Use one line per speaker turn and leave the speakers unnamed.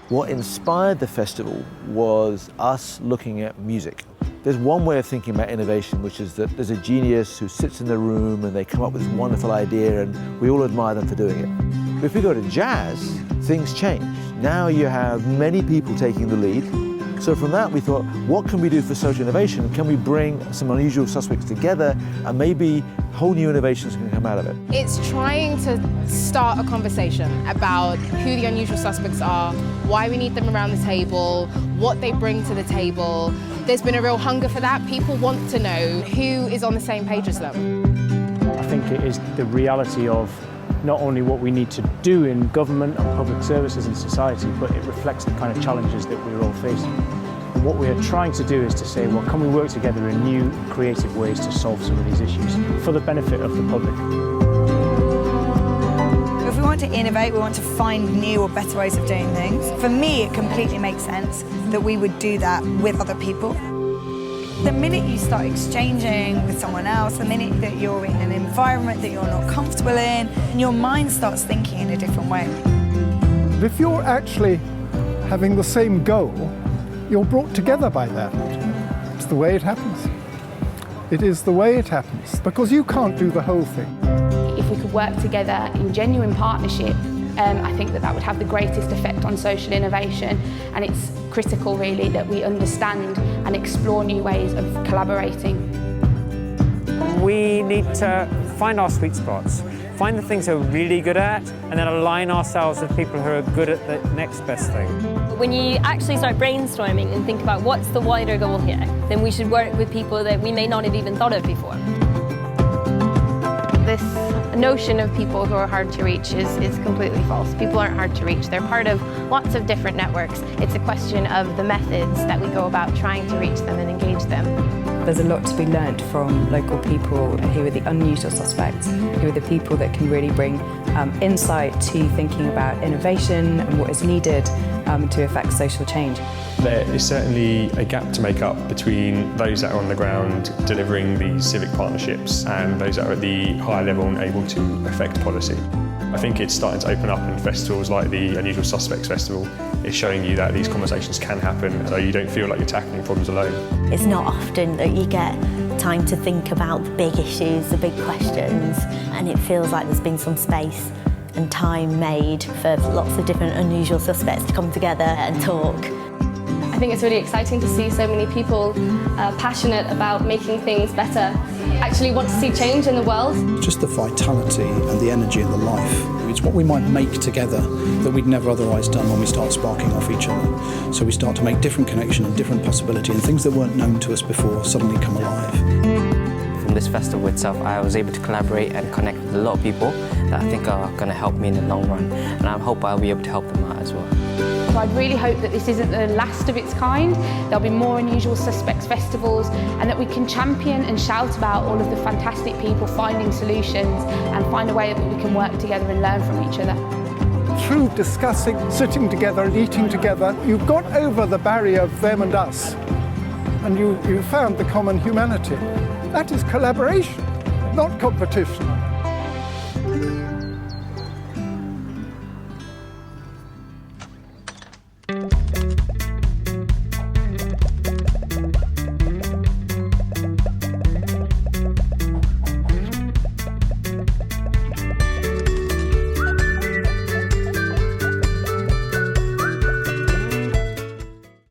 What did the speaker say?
What inspired the festival was us looking at music. There's one way of thinking about innovation, which is that there's a genius who sits in the room and they come up with this wonderful idea and we all admire them for doing it. But if we go to jazz, things change. Now you have many people taking the lead. So from that we thought, what can we do for social innovation? Can we bring some unusual suspects together and maybe whole new innovations can come out of it?
It's trying to start a conversation about who the unusual suspects are, why we need them around the table, what they bring to the table. There's been a real hunger for that. People want to know who is on the same page as them.
I think it is the reality of not only what we need to do in government and public services and society, but it reflects the kind of challenges that we're all facing. And what we are trying to do is to say, well, can we work together in new, creative ways to solve some of these issues for the benefit of the public?
If we want to innovate, we want to find new or better ways of doing things. For me, it completely makes sense that we would do that with other people. The minute you start exchanging with someone else, the minute that you're in an environment that you're not comfortable in, your mind starts thinking in a different way.
If you're actually having the same goal, you're brought together by that. It's the way it happens. It is the way it happens, because you can't do the whole thing.
If we could work together in genuine partnership, I think that would have the greatest effect on social innovation, and it's critical really that we understand and explore new ways of collaborating.
We need to find our sweet spots, find the things we're really good at, and then align ourselves with people who are good at the next best thing.
When you actually start brainstorming and think about what's the wider goal here, then we should work with people that we may not have even thought of before.
This notion of people who are hard to reach is completely false. People aren't hard to reach. They're part of lots of different networks. It's a question of the methods that we go about trying to reach them and engage them.
There's a lot to be learnt from local people who are the unusual suspects, who are the people that can really bring insight to thinking about innovation and what is needed to affect social change.
There is certainly a gap to make up between those that are on the ground delivering these civic partnerships and those that are at the higher level and able to affect policy. I think it's starting to open up in festivals like the Unusual Suspects Festival. It's showing you that these conversations can happen, so you don't feel like you're tackling problems alone.
It's not often that you get time to think about the big issues, the big questions, and it feels like there's been some space and time made for lots of different unusual suspects to come together and talk.
I think it's really exciting to see so many people passionate about making things better, actually want to see change in the world.
Just the vitality and the energy and the life. It's what we might make together that we'd never otherwise done when we start sparking off each other. So we start to make different connection and different possibility, and things that weren't known to us before suddenly come alive.
From this festival itself, I was able to collaborate and connect with a lot of people that I think are going to help me in the long run, and I hope I'll be able to help them out as well.
So I'd really hope that this isn't the last of its kind. There'll be more Unusual Suspects festivals, and that we can champion and shout about all of the fantastic people finding solutions and find a way that we can work together and learn from each other.
Through discussing, sitting together and eating together, you've got over the barrier of them and us, and you found the common humanity. That is collaboration, not competition.